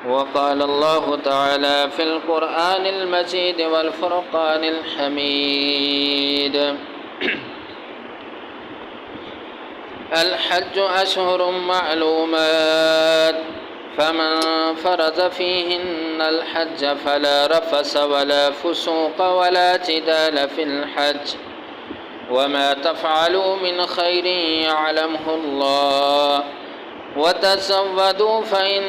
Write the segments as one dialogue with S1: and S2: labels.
S1: وقال الله تعالى في القرآن المجيد والفرقان الحميد: الحج أشهر معلومات فمن فرض فيهن الحج فلا رفث ولا فسوق ولا جدال في الحج وما تفعلوا من خير يعلمه الله وتزودوا فإن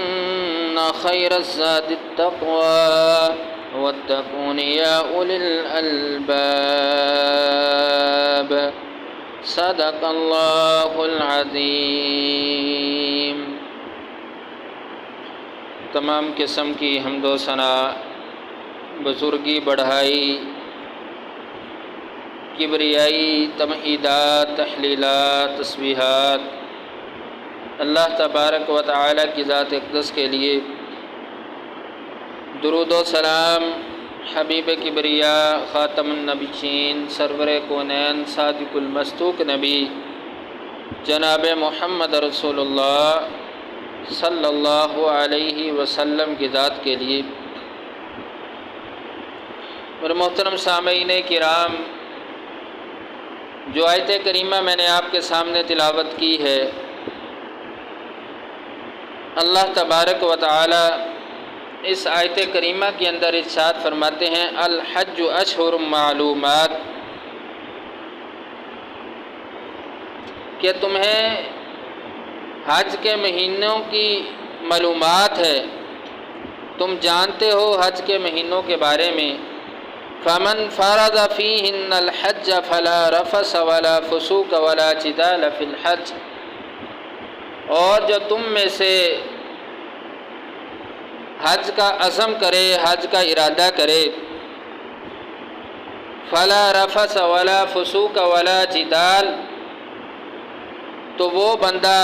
S1: خير الزاد التقوى واتقون يا أولي الألباب. صدق اللہ العظیم۔ تمام قسم کی حمد و ثنا، بزرگی، بڑھائی، کبریائی، تمہیدات، تحلیلات، تسبیحات اللہ تبارک و تعالی کی ذات اقدس کے لیے۔ درود و سلام حبیب کبریا، خاتم النبیین، سرور کونین، صادق المصدوق نبی جناب محمد رسول اللہ صلی اللہ علیہ وسلم کی ذات کے لیے۔ اور محترم سامعین کرام، جو آیت کریمہ میں نے آپ کے سامنے تلاوت کی ہے، اللہ تبارک و تعالی اس آیت کریمہ کے اندر ارشاد فرماتے ہیں: الحج اشہر معلومات، کہ تمہیں حج کے مہینوں کی معلومات ہے، تم جانتے ہو حج کے مہینوں کے بارے میں۔ فمن فرض فیہن الحج فلا رفث ولا فسوق ولا جدال فی الحج، اور جو تم میں سے حج کا عزم کرے، حج کا ارادہ کرے، فلا رفث ولا فسوق ولا جدال، تو وہ بندہ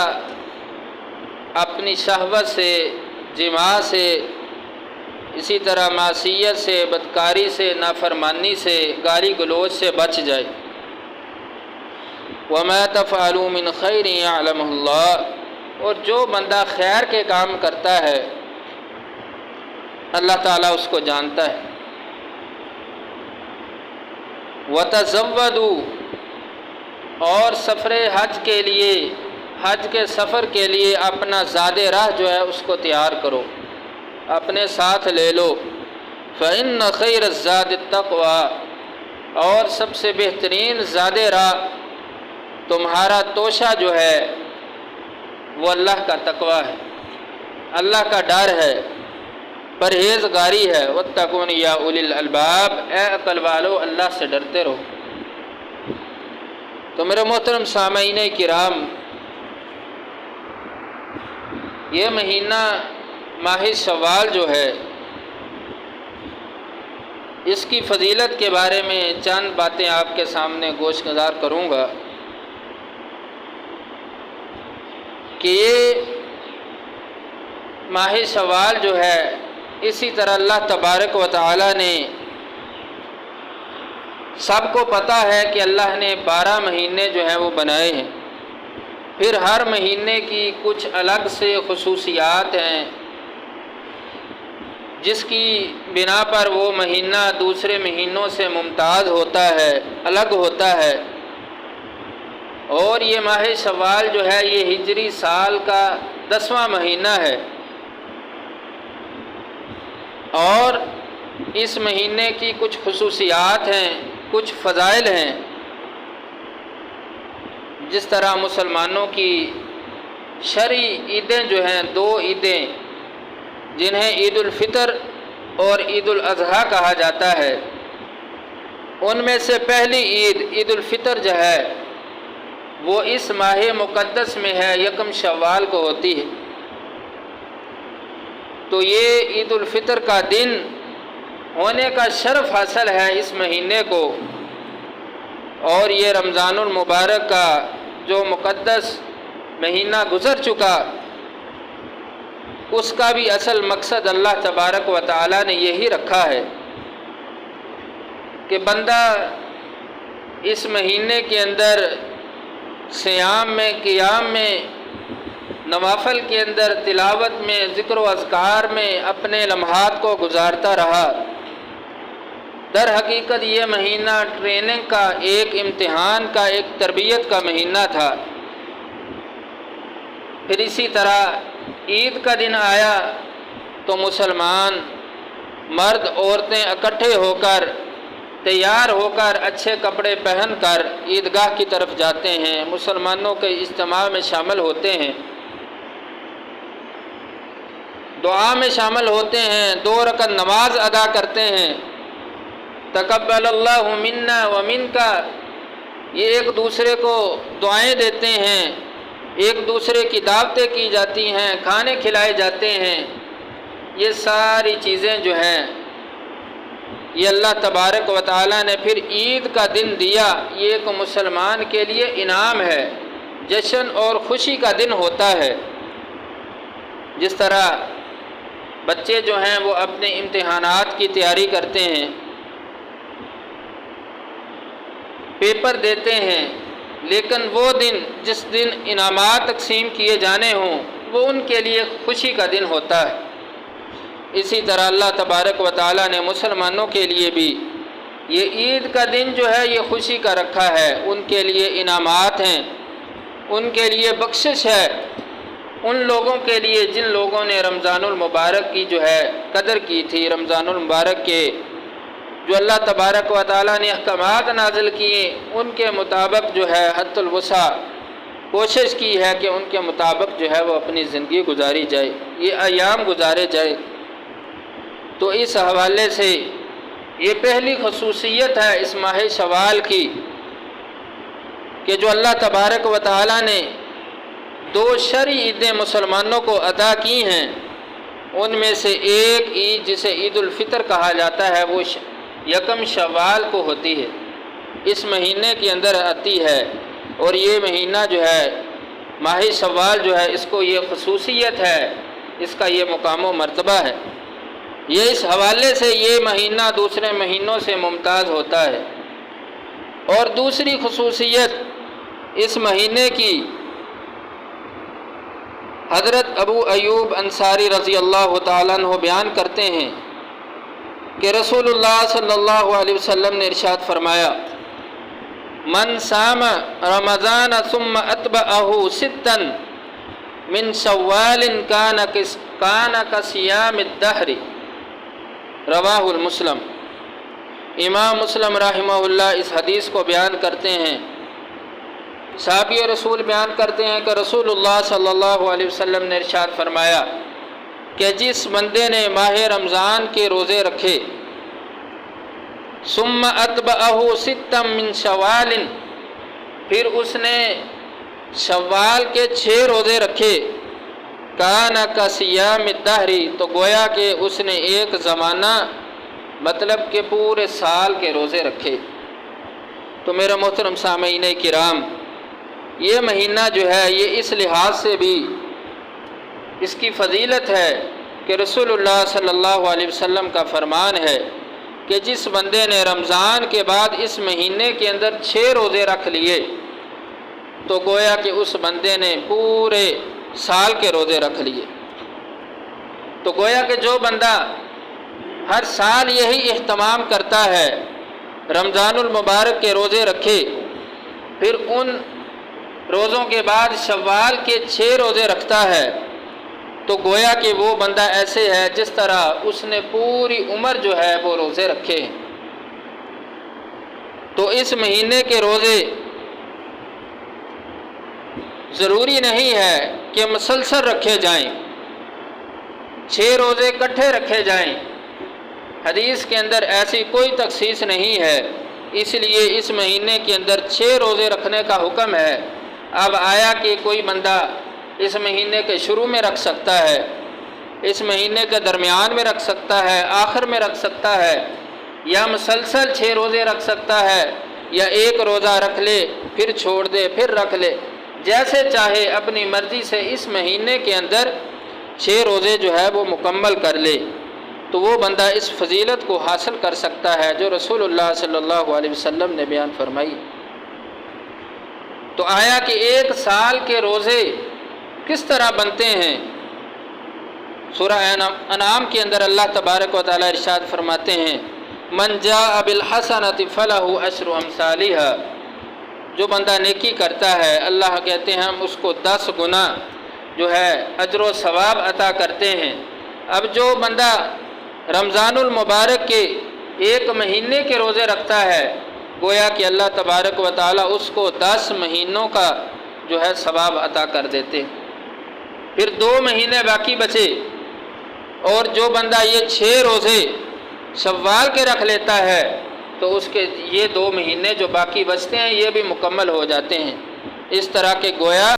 S1: اپنی شہوت سے، جماع سے، اسی طرح معصیت سے، بدکاری سے، نافرمانی سے، گالی گلوچ سے بچ جائے۔ وما تفعلوا من خیر یعلمہ اللہ، اور جو بندہ خیر کے کام کرتا ہے اللہ تعالیٰ اس کو جانتا ہے۔ وتزودوا، اور سفر حج کے لیے، حج کے سفر کے لیے اپنا زاد راہ جو ہے اس کو تیار کرو، اپنے ساتھ لے لو۔ فإن خیر الزاد التقوی، اور سب سے بہترین زاد راہ، تمہارا توشہ جو ہے وہ اللہ کا تقوی ہے، اللہ کا ڈر ہے، پرہیزگاری ہے۔ واتقون یا اولی الالباب، اے عقل والو اللہ سے ڈرتے رہو۔ تو میرے محترم سامعین کرام، یہ مہینہ ماہ شوال جو ہے، اس کی فضیلت کے بارے میں چند باتیں آپ کے سامنے گوش گزار کروں گا کہ یہ ماہ شوال جو ہے، اسی طرح اللہ تبارک و تعالی نے، سب کو پتہ ہے کہ اللہ نے 12 مہینے جو ہیں وہ بنائے ہیں، پھر ہر مہینے کی کچھ الگ سے خصوصیات ہیں جس کی بنا پر وہ مہینہ دوسرے مہینوں سے ممتاز ہوتا ہے، الگ ہوتا ہے۔ اور یہ ماہ شوال جو ہے یہ ہجری سال کا 10واں مہینہ ہے، اور اس مہینے کی کچھ خصوصیات ہیں، کچھ فضائل ہیں۔ جس طرح مسلمانوں کی شرعی عیدیں جو ہیں، 2 عیدیں جنہیں عید الفطر اور عید الاضحیٰ کہا جاتا ہے، ان میں سے پہلی عید عید الفطر جو ہے وہ اس ماہ مقدس میں ہے، 1 شوال کو ہوتی ہے۔ تو یہ عید الفطر کا دن ہونے کا شرف حاصل ہے اس مہینے کو، اور یہ رمضان المبارک کا جو مقدس مہینہ گزر چکا، اس کا بھی اصل مقصد اللہ تبارک و تعالی نے یہی رکھا ہے کہ بندہ اس مہینے کے اندر صیام میں، قیام میں نوافل کے اندر، تلاوت میں، ذکر و اذکار میں اپنے لمحات کو گزارتا رہا۔ در حقیقت یہ مہینہ ٹریننگ کا، ایک امتحان کا، ایک تربیت کا مہینہ تھا۔ پھر اسی طرح عید کا دن آیا تو مسلمان مرد عورتیں اکٹھے ہو کر، تیار ہو کر، اچھے کپڑے پہن کر عیدگاہ کی طرف جاتے ہیں، مسلمانوں کے اجتماع میں شامل ہوتے ہیں، دعا میں شامل ہوتے ہیں، 2 رکعت نماز ادا کرتے ہیں، تقبل اللہ منا و منکا، یہ ایک دوسرے کو دعائیں دیتے ہیں، ایک دوسرے کی دعوتیں کی جاتی ہیں، کھانے کھلائے جاتے ہیں۔ یہ ساری چیزیں جو ہیں یہ اللہ تبارک و تعالیٰ نے پھر عید کا دن دیا۔ یہ ایک مسلمان کے لیے انعام ہے، جشن اور خوشی کا دن ہوتا ہے۔ جس طرح بچے جو ہیں وہ اپنے امتحانات کی تیاری کرتے ہیں، پیپر دیتے ہیں، لیکن وہ دن جس دن انعامات تقسیم کیے جانے ہوں وہ ان کے لیے خوشی کا دن ہوتا ہے۔ اسی طرح اللہ تبارک و تعالیٰ نے مسلمانوں کے لیے بھی یہ عید کا دن جو ہے یہ خوشی کا رکھا ہے، ان کے لیے انعامات ہیں، ان کے لیے بخشش ہے، ان لوگوں کے لیے جن لوگوں نے رمضان المبارک کی جو ہے قدر کی تھی، رمضان المبارک کے جو اللہ تبارک و تعالیٰ نے احکامات نازل کیے ان کے مطابق جو ہے حد الوسع کوشش کی ہے کہ ان کے مطابق جو ہے وہ اپنی زندگی گزاری جائے، یہ ایام گزارے جائے۔ تو اس حوالے سے یہ پہلی خصوصیت ہے اس ماہ شوال کی کہ جو اللہ تبارک و تعالیٰ نے 2 شرعی عیدیں مسلمانوں کو عطا کی ہیں، ان میں سے ایک عید جسے عید الفطر کہا جاتا ہے وہ 1 شوال کو ہوتی ہے، اس مہینے کے اندر آتی ہے، اور یہ مہینہ جو ہے ماہ شوال جو ہے اس کو یہ خصوصیت ہے، اس کا یہ مقام و مرتبہ ہے، یہ اس حوالے سے یہ مہینہ دوسرے مہینوں سے ممتاز ہوتا ہے۔ اور دوسری خصوصیت اس مہینے کی حضرت ابو ایوب انصاری رضی اللہ تعالیٰ عنہ بیان کرتے ہیں کہ رسول اللہ صلی اللہ علیہ وسلم نے ارشاد فرمایا، من صام رمضان ثم اتبعہ 6 من شوال کان کصیام الدہر، رواہ المسلم۔ امام مسلم رحمہ اللہ اس حدیث کو بیان کرتے ہیں، صحابی رسول بیان کرتے ہیں کہ رسول اللہ صلی اللہ علیہ وسلم نے ارشاد فرمایا کہ جس بندے نے ماہ رمضان کے روزے رکھے، ثم اتبعہ 6 من شوال، پھر اس نے شوال کے 6 روزے رکھے، کان کصیام الدہر، تو گویا کہ اس نے ایک زمانہ مطلب کہ پورے سال کے روزے رکھے۔ تو میرے محترم سامعین کرام، یہ مہینہ جو ہے یہ اس لحاظ سے بھی اس کی فضیلت ہے کہ رسول اللہ صلی اللہ علیہ وسلم کا فرمان ہے کہ جس بندے نے رمضان کے بعد اس مہینے کے اندر 6 روزے رکھ لیے تو گویا کہ اس بندے نے پورے سال کے روزے رکھ لیے۔ تو گویا کہ جو بندہ ہر سال یہی اہتمام کرتا ہے رمضان المبارک کے روزے رکھے، پھر ان روزوں کے بعد شوال کے 6 روزے رکھتا ہے، تو گویا کہ وہ بندہ ایسے ہے جس طرح اس نے پوری عمر جو ہے وہ روزے رکھے ہیں۔ تو اس مہینے کے روزے ضروری نہیں ہے کہ مسلسل رکھے جائیں، 6 روزے اکٹھے رکھے جائیں، حدیث کے اندر ایسی کوئی تخصیص نہیں ہے، اس لیے اس مہینے کے اندر 6 روزے رکھنے کا حکم ہے۔ اب آیا کہ کوئی بندہ اس مہینے کے شروع میں رکھ سکتا ہے، اس مہینے کے درمیان میں رکھ سکتا ہے، آخر میں رکھ سکتا ہے، یا مسلسل 6 روزے رکھ سکتا ہے، یا ایک روزہ رکھ لے پھر چھوڑ دے پھر رکھ لے، جیسے چاہے اپنی مرضی سے اس مہینے کے اندر 6 روزے جو ہے وہ مکمل کر لے، تو وہ بندہ اس فضیلت کو حاصل کر سکتا ہے جو رسول اللہ صلی اللہ علیہ وسلم نے بیان فرمائی۔ تو آیا کہ 1 سال کے روزے کس طرح بنتے ہیں؟ سورہ انعام کے اندر اللہ تبارک و تعالی ارشاد فرماتے ہیں من جاء بالحسنۃ فلہ عشر امثالھا، جو بندہ نیکی کرتا ہے اللہ کہتے ہیں ہم اس کو 10 گنا جو ہے اجر و ثواب عطا کرتے ہیں۔ اب جو بندہ رمضان المبارک کے 1 مہینے کے روزے رکھتا ہے گویا کہ اللہ تبارک و تعالی اس کو 10 مہینوں کا جو ہے ثواب عطا کر دیتے۔ پھر 2 مہینے باقی بچے، اور جو بندہ یہ 6 روزے شوال کے رکھ لیتا ہے تو اس کے یہ 2 مہینے جو باقی بچتے ہیں یہ بھی مکمل ہو جاتے ہیں۔ اس طرح کے گویا